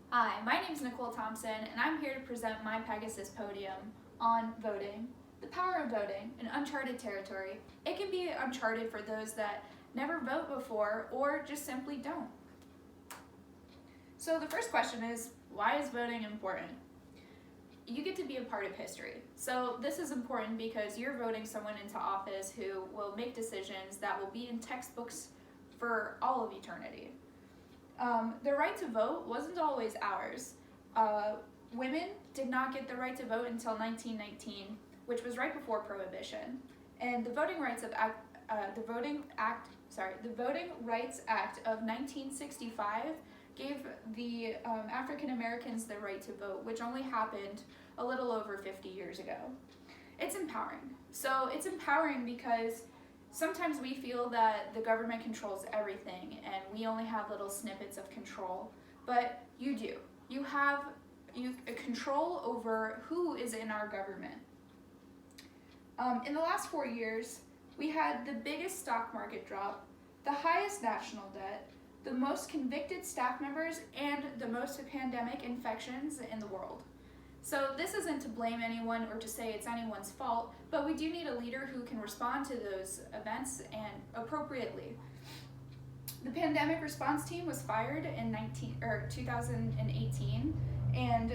Hi, my name is Nicole Thompson, and I'm here to present my Pegasus Podium on voting. The power of voting in uncharted territory. It can be uncharted for those that never vote before or just simply don't. So the first question is, why is voting important? You get to be a part of history. So this is important because you're voting someone into office who will make decisions that will be in textbooks for all of eternity. The right to vote wasn't always ours. Uh, Women did not get the right to vote until 1919, which was right before Prohibition. And the the Voting Rights Act of 1965 gave the African Americans the right to vote, which only happened a little over 50 years ago. It's empowering. So it's empowering because sometimes we feel that the government controls everything and we only have little snippets of control, but you do. You have control over who is in our government. In the last 4 years, we had the biggest stock market drop, the highest national debt, the most convicted staff members, and the most pandemic infections in the world. So this isn't to blame anyone or to say it's anyone's fault, but we do need a leader who can respond to those events and appropriately. The pandemic response team was fired in 2018, and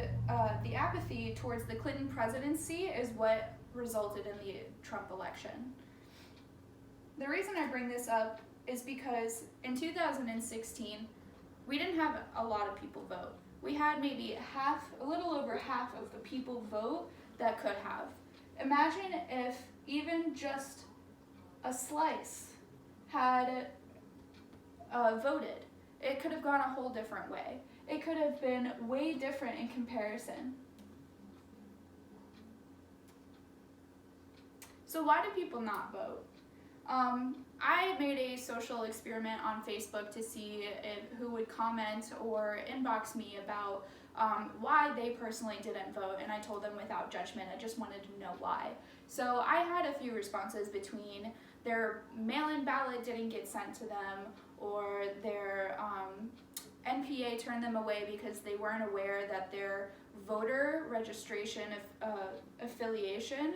the apathy towards the Clinton presidency is what resulted in the Trump election. The reason I bring this up is because in 2016, we didn't have a lot of people vote. We had maybe a little over half of the people vote that could have. Imagine if even just a slice had voted. It could have gone a whole different way. It could have been way different in comparison. So why do people not vote? I made a social experiment on Facebook to see who would comment or inbox me about why they personally didn't vote, and I told them without judgment. I just wanted to know why. So I had a few responses between their mail-in ballot didn't get sent to them, or their NPA turned them away because they weren't aware that their voter registration affiliation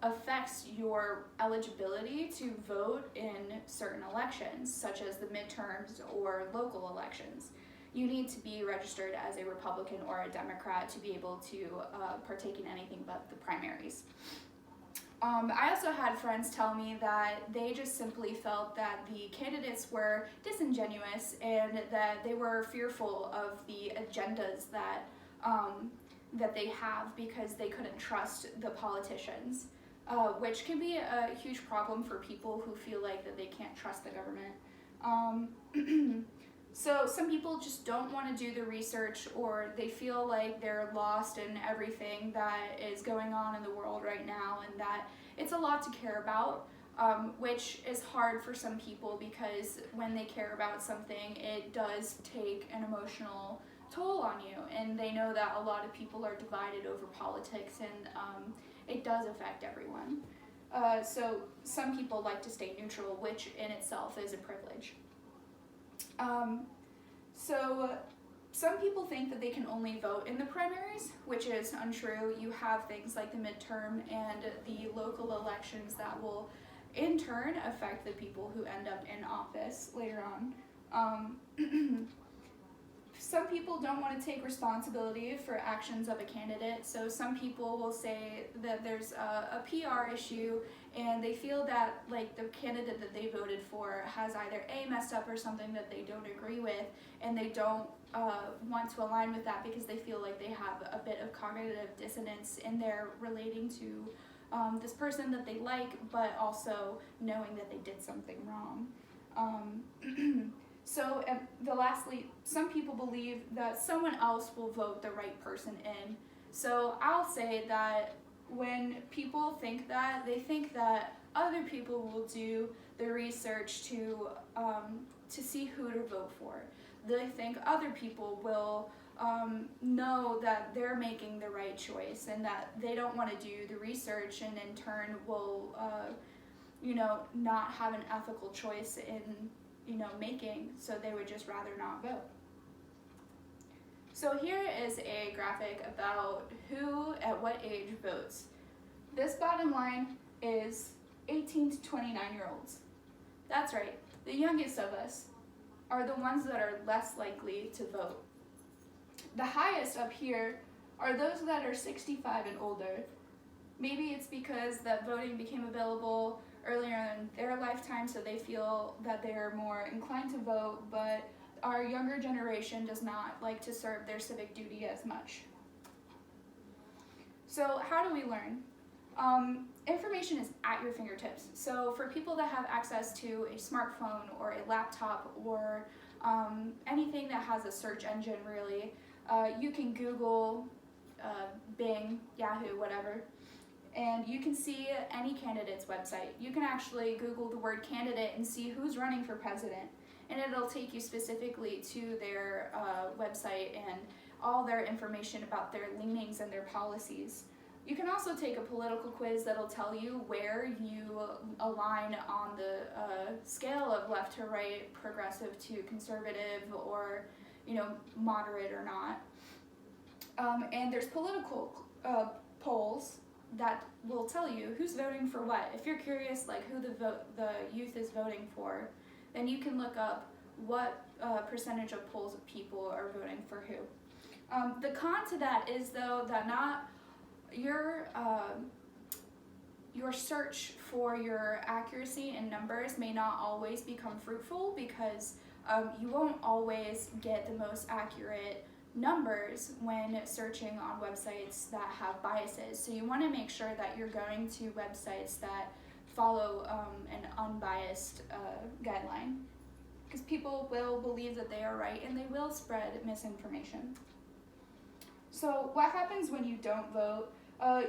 affects your eligibility to vote in certain elections, such as the midterms or local elections. You need to be registered as a Republican or a Democrat to be able to partake in anything but the primaries. I also had friends tell me that they just simply felt that the candidates were disingenuous and that they were fearful of the agendas that they have because they couldn't trust the politicians. Which can be a huge problem for people who feel like that they can't trust the government. So some people just don't want to do the research, or they feel like they're lost in everything that is going on in the world right now, and that it's a lot to care about, which is hard for some people because when they care about something, it does take an emotional toll on you, and they know that a lot of people are divided over politics, and it does affect everyone. So some people like to stay neutral, which in itself is a privilege. So some people think that they can only vote in the primaries, which is untrue. You have things like the midterm and the local elections that will in turn affect the people who end up in office later on. Some people don't want to take responsibility for actions of a candidate, so some people will say that there's a PR issue and they feel that like the candidate that they voted for has either A, messed up, or something that they don't agree with, and they don't want to align with that because they feel like they have a bit of cognitive dissonance in their relating to this person that they like, but also knowing that they did something wrong. So, lastly, some people believe that someone else will vote the right person in. So I'll say that when people think that, they think that other people will do the research to see who to vote for. They think other people will know that they're making the right choice and that they don't want to do the research, and in turn will not have an ethical choice in making, so they would just rather not vote. So here is a graphic about who at what age votes. This bottom line is 18 to 29-year-olds. That's right, the youngest of us are the ones that are less likely to vote. The highest up here are those that are 65 and older. Maybe it's because that voting became available earlier in their lifetime, so they feel that they're more inclined to vote, but our younger generation does not like to serve their civic duty as much. So how do we learn? Information is at your fingertips. So for people that have access to a smartphone or a laptop or anything that has a search engine really, you can Google, Bing, Yahoo, whatever, and you can see any candidate's website. You can actually Google the word candidate and see who's running for president, and it'll take you specifically to their website and all their information about their leanings and their policies. You can also take a political quiz that'll tell you where you align on the scale of left to right, progressive to conservative, or moderate or not. And there's political polls that will tell you who's voting for what. If you're curious like who the youth is voting for, then you can look up what percentage of polls of people are voting for who. The con to that is though that not your search for your accuracy in numbers may not always become fruitful, because you won't always get the most accurate numbers when searching on websites that have biases. So you want to make sure that you're going to websites that follow an unbiased guideline, because people will believe that they are right and they will spread misinformation. So what happens when you don't vote?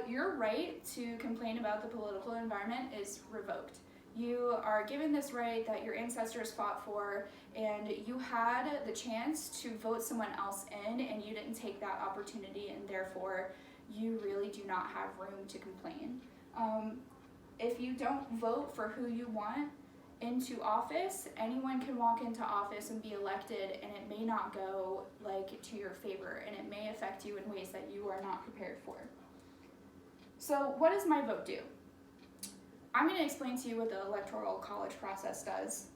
Your right to complain about the political environment is revoked. You are given this right that your ancestors fought for, and you had the chance to vote someone else in, and you didn't take that opportunity, and therefore you really do not have room to complain. If you don't vote for who you want into office, anyone can walk into office and be elected, and it may not go to your favor, and it may affect you in ways that you are not prepared for. So what does my vote do? I'm going to explain to you what the Electoral College process does.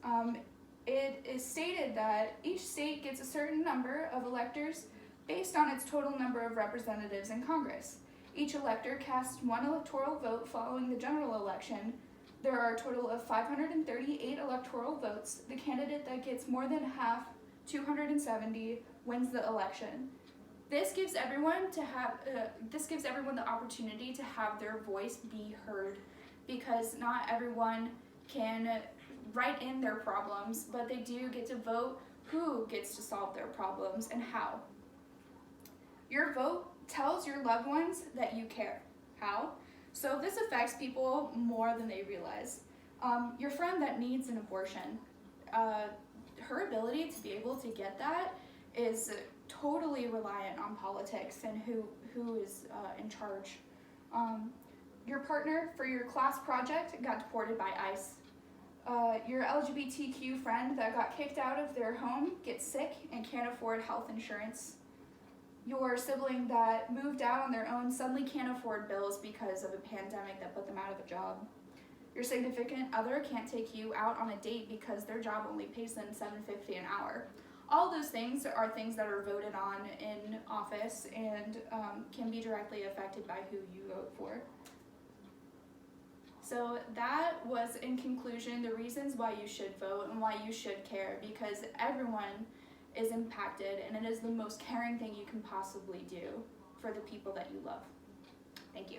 It is stated that each state gets a certain number of electors based on its total number of representatives in Congress. Each elector casts one electoral vote following the general election. There are a total of 538 electoral votes. The candidate that gets more than half, 270, wins the election. This gives everyone the opportunity to have their voice be heard, because not everyone can write in their problems, but they do get to vote who gets to solve their problems and how. Your vote tells your loved ones that you care. How? So this affects people more than they realize. Your friend that needs an abortion, her ability to be able to get that is totally reliant on politics and who is in charge. Your partner for your class project got deported by ICE. Your LGBTQ friend that got kicked out of their home gets sick and can't afford health insurance. Your sibling that moved out on their own suddenly can't afford bills because of a pandemic that put them out of a job. Your significant other can't take you out on a date because their job only pays them $7.50 an hour. All those things are things that are voted on in office and can be directly affected by who you vote for. So that was, in conclusion, the reasons why you should vote and why you should care, because everyone is impacted, and it is the most caring thing you can possibly do for the people that you love. Thank you.